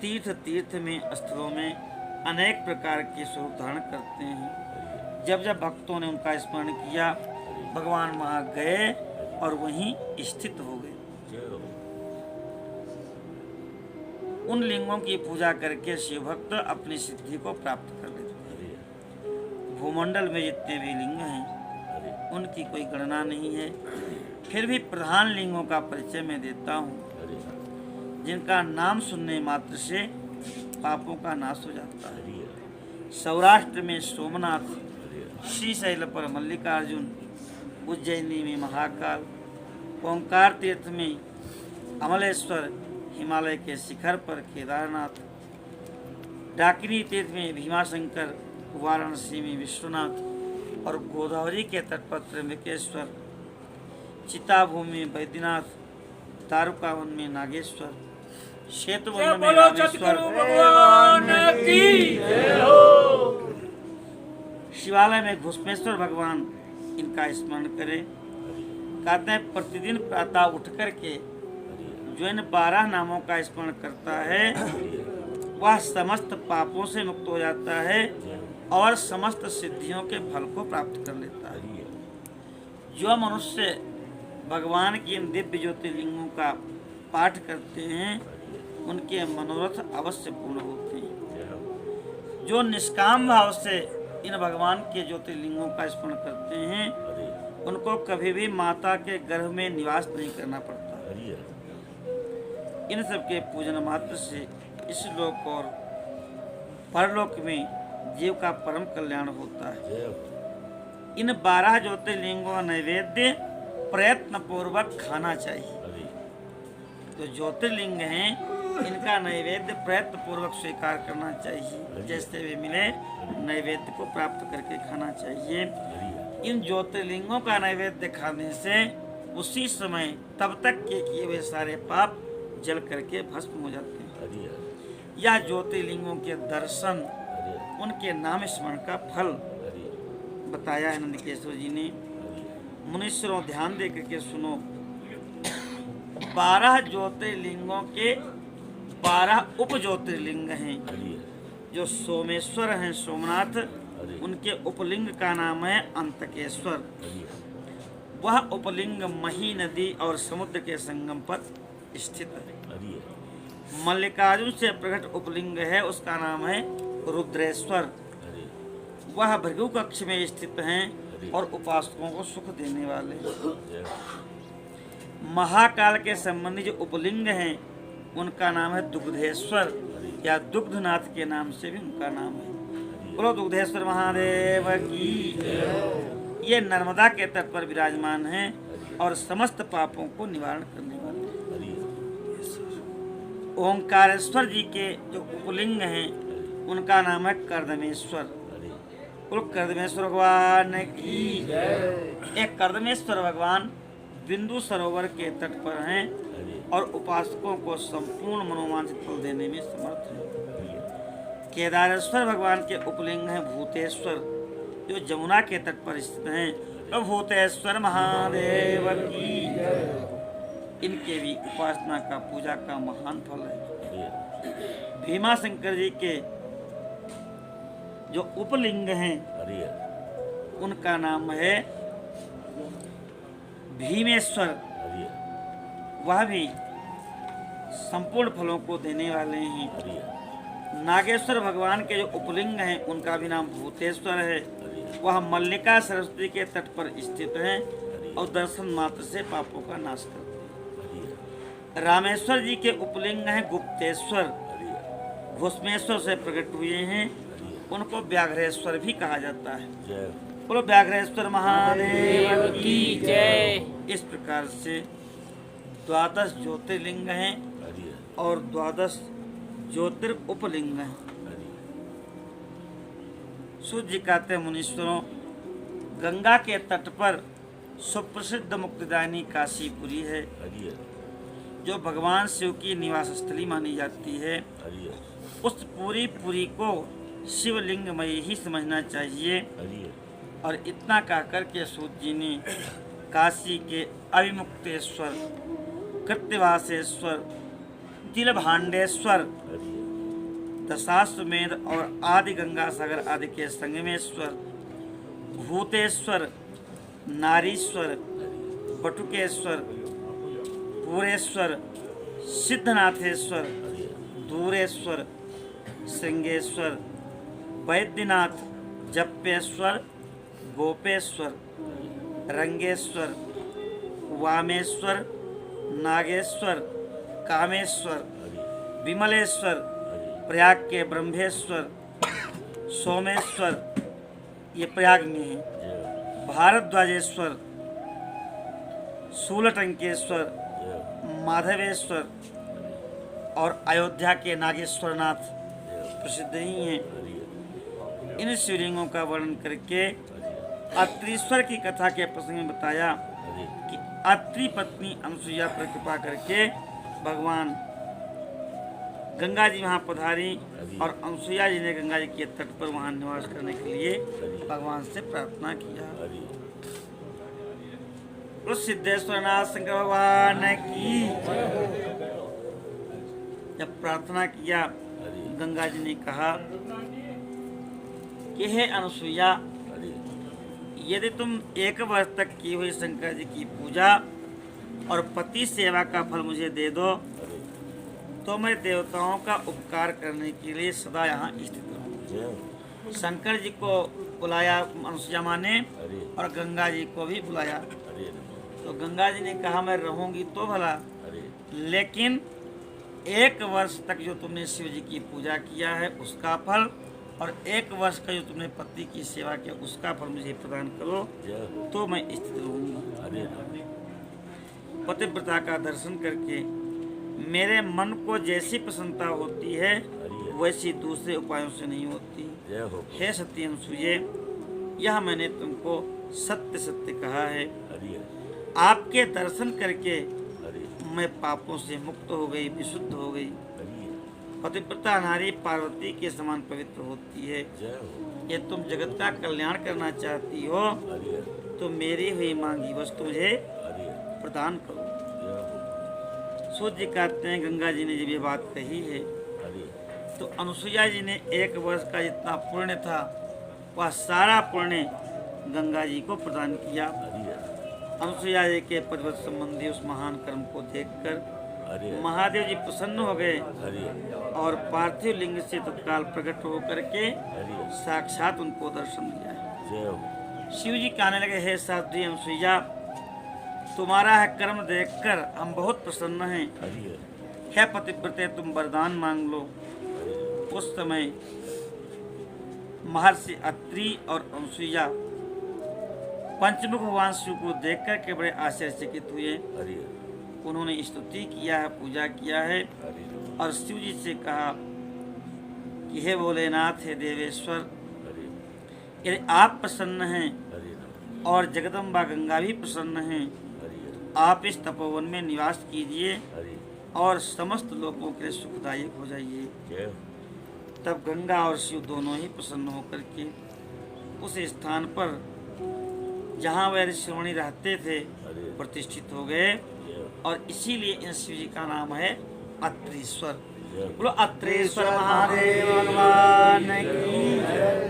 तीर्थ में स्थलों में अनेक प्रकार के स्वरूप धारण करते हैं। जब जब भक्तों ने उनका स्मरण किया, भगवान वहां गए और वहीं स्थित हो गए। उन लिंगों की पूजा करके शिव भक्त अपनी सिद्धि को प्राप्त कर लेते हैं। भूमंडल में जितने भी लिंग हैं उनकी कोई गणना नहीं है। फिर भी प्रधान लिंगों का परिचय मैं देता हूँ, जिनका नाम सुनने मात्र से पापों का नाश हो जाता है। सौराष्ट्र में सोमनाथ, श्रीशैल पर मल्लिकार्जुन, उज्जैनी में महाकाल, ओंकार तीर्थ में अमलेश्वर, हिमालय के शिखर पर केदारनाथ, डाकिनी तीर्थ में भीमाशंकर, वाराणसी में विश्वनाथ और गोदावरी के तट पर त्र्यंबकेश्वर, चिताभूमि में बैद्यनाथ, तारुकावन में नागेश्वर, सेतुवन में रामेश्वर, शिवालय में घुसमेश्वर भगवान, इनका स्मरण करें। कहते हैं प्रतिदिन प्रातः उठ करके जो इन 12 नामों का स्मरण करता है वह समस्त पापों से मुक्त हो जाता है और समस्त सिद्धियों के फल को प्राप्त कर लेता है। जो मनुष्य भगवान की इन दिव्य ज्योतिर्लिंगों का पाठ करते हैं उनके मनोरथ अवश्य पूर्ण होते हैं। जो निष्काम भाव से इन भगवान के ज्योतिर्लिंगों का स्मरण करते हैं उनको कभी भी माता के गर्भ में निवास नहीं करना पड़ता। इन सब के पूजन मात्र से इस लोक और परलोक में जीव का परम कल्याण होता है। इन 12 ज्योतिर्लिंगों का नैवेद्य प्रयत्न पूर्वक खाना चाहिए। तो ज्योतिर्लिंग हैं इनका नैवेद्य प्रयत्न पूर्वक स्वीकार करना चाहिए। जैसे भी मिले नैवेद्य को प्राप्त करके खाना चाहिए। इन ज्योतिर्लिंगों का नैवेद्य खाने से उसी समय तब तक के किए हुए सारे पाप जल करके भस्म हो जाते हैं। यह ज्योतिर्लिंगों के दर्शन, उनके नाम स्मरण का फल बताया है नंदकेश्वर जी ने। मुनीश्वरों ध्यान दे करके सुनो। 12 ज्योतिर्लिंगों के 12 उप ज्योतिर्लिंग हैं। जो सोमेश्वर हैं सोमनाथ, उनके उपलिंग का नाम है अंतकेश्वर। वह उपलिंग मही नदी और समुद्र के संगम पर स्थित है। मल्लिकार्जुन से प्रकट उपलिंग है, उसका नाम है रुद्रेश्वर। वह भृगु कक्ष में स्थित हैं और उपासकों को सुख देने वाले हैं। महाकाल के संबंधी जो उपलिंग हैं उनका नाम है दुग्धेश्वर या दुग्धनाथ के नाम से भी उनका नाम है। बोलो दुग्धेश्वर महादेव की। ये नर्मदा के तट पर विराजमान हैं और समस्त पापों को निवारण करने वाले। ओंकारेश्वर जी के जो उपलिंग हैं उनका नाम है कर्दमेश्वर। बोलो कर्दमेश्वर भगवान की। एक कर्दमेश्वर भगवान बिंदु सरोवर के तट पर हैं और उपासकों को संपूर्ण मनोवांछित फल देने में समर्थ हैं। केदारेश्वर भगवान के उपलिंग हैं भूतेश्वर, जो जमुना के तट पर स्थित हैं। तो भूतेश्वर महादेव की। इनके भी उपासना का पूजा का महान फल है। भीमाशंकर जी के जो उपलिंग हैं उनका नाम है भीमेश्वर। वह भी संपूर्ण फलों को देने वाले हैं। नागेश्वर भगवान के जो उपलिंग हैं उनका भी नाम भूतेश्वर है। वह मल्लिका सरस्वती के तट पर स्थित हैं और दर्शन मात्र से पापों का नाश करते हैं। रामेश्वर जी के उपलिंग हैं गुप्तेश्वर, घुसमेश्वर से प्रकट हुए हैं। उनको व्याघ्रेश्वर भी कहा जाता है। बोलो व्याघ्रेश्वर महादेव की जय। इस प्रकार से 12 ज्योतिर्लिंग हैं और 12 ज्योतिर्उपलिंग हैं। सूर्य जी कहते हैं मुनीश्वरों, गंगा के तट पर सुप्रसिद्ध मुक्तिदायिनी काशीपुरी है, जो भगवान शिव की निवास स्थली मानी जाती है। उस पुरी को शिवलिंगमयी ही समझना चाहिए। और इतना कहकर के सूत जी ने काशी के अविमुक्तेश्वर, कृत्यवासेश्वर, तिलभांडेश्वर दशाश्वमेध और आदि गंगा सागर आदि के संगमेश्वर, भूतेश्वर, नारीश्वर, बटुकेश्वर, पूरेश्वर, सिद्धनाथेश्वर, दूरेश्वर, श्रृंगेश्वर, वैद्यनाथ, जप्पेश्वर, गोपेश्वर, रंगेश्वर, वामेश्वर, नागेश्वर, कामेश्वर, विमलेश्वर, प्रयाग के ब्रह्मेश्वर, सोमेश्वर, ये प्रयाग में है, भारद्वाजेश्वर, शूलटंकेश्वर, माधवेश्वर और अयोध्या के नागेश्वरनाथ प्रसिद्ध ही हैं। इन शिवलिंगों का वर्णन करके अत्रीश्वर की कथा के प्रसंग में बताया कि अत्रि पत्नी अनुसुईया पर कृपा करके भगवान गंगा जी वहाँ पधारी और अनुसुईया जी ने गंगा जी के तट पर वहाँ निवास करने के लिए भगवान से प्रार्थना किया। उस सिद्धेश्वरनाथ शंकर भगवान की जब प्रार्थना किया, गंगा जी ने कहा कि हे अनुसुईया, यदि तुम 1 वर्ष तक की हुई शंकर जी की पूजा और पति सेवा का फल मुझे दे दो तो मैं देवताओं का उपकार करने के लिए सदा यहाँ स्थित रहूँगा। शंकर जी को बुलाया अनुसुईया माँ ने और गंगा जी को भी बुलाया। तो गंगा जी ने कहा मैं रहूँगी तो भला, लेकिन 1 वर्ष तक जो तुमने शिव जी की पूजा किया है उसका फल और 1 वर्ष का जो तुमने पति की सेवा किया उसका फल मुझे प्रदान करो तो मैं स्थित रहूँगा। पतिव्रता का दर्शन करके मेरे मन को जैसी प्रसन्नता होती है वैसी दूसरे उपायों से नहीं होती। हे सत्य अनुसुईये, यह मैंने तुमको सत्य सत्य कहा है। आपके दर्शन करके मैं पापों से मुक्त हो गई, विशुद्ध हो गई। पतिव्रता नारी पार्वती के समान पवित्र होती है। ये तुम जगत का कल्याण करना चाहती हो तो मेरी हुई मांगी वस्तु मुझे प्रदान करो। सूर्य जी कहते हैं गंगा जी ने जब ये बात कही है तो अनुसुईया जी ने 1 वर्ष का जितना पुण्य था वह सारा पुण्य गंगा जी को प्रदान किया। अनुसुईया जी के पतिव्रत संबंधी उस महान कर्म को देखकर महादेव जी प्रसन्न हो गए और पार्थिव लिंग से तत्काल प्रकट होकर के साक्षात उनको दर्शन दिया। शिव जी कहने लगे, हे साध्वी अनुसुईया, तुम्हारा है कर्म देखकर हम बहुत प्रसन्न हैं। हे पतिव्रते, तुम वरदान मांग लो। उस समय महर्षि अत्रि और अनुसुईया पंचमुख भगवान शिव को देखकर के बड़े आश्चर्यचकित हुए। उन्होंने स्तुति किया है, पूजा किया है और शिव जी से कहा कि हे भोलेनाथ, हे देवेश्वर, यदि आप प्रसन्न हैं और जगदम्बा गंगा भी प्रसन्न हैं, आप इस तपोवन में निवास कीजिए और समस्त लोगों के लिए सुखदायक हो जाइए। तब गंगा और शिव दोनों ही प्रसन्न होकर के उस स्थान पर जहाँ वह ऋषि रहते थे प्रतिष्ठित हो गए और इसीलिए इन शिव जी का नाम है अत्रीश्वर। बोलो अत्रेश्वर महादेव भगवान की।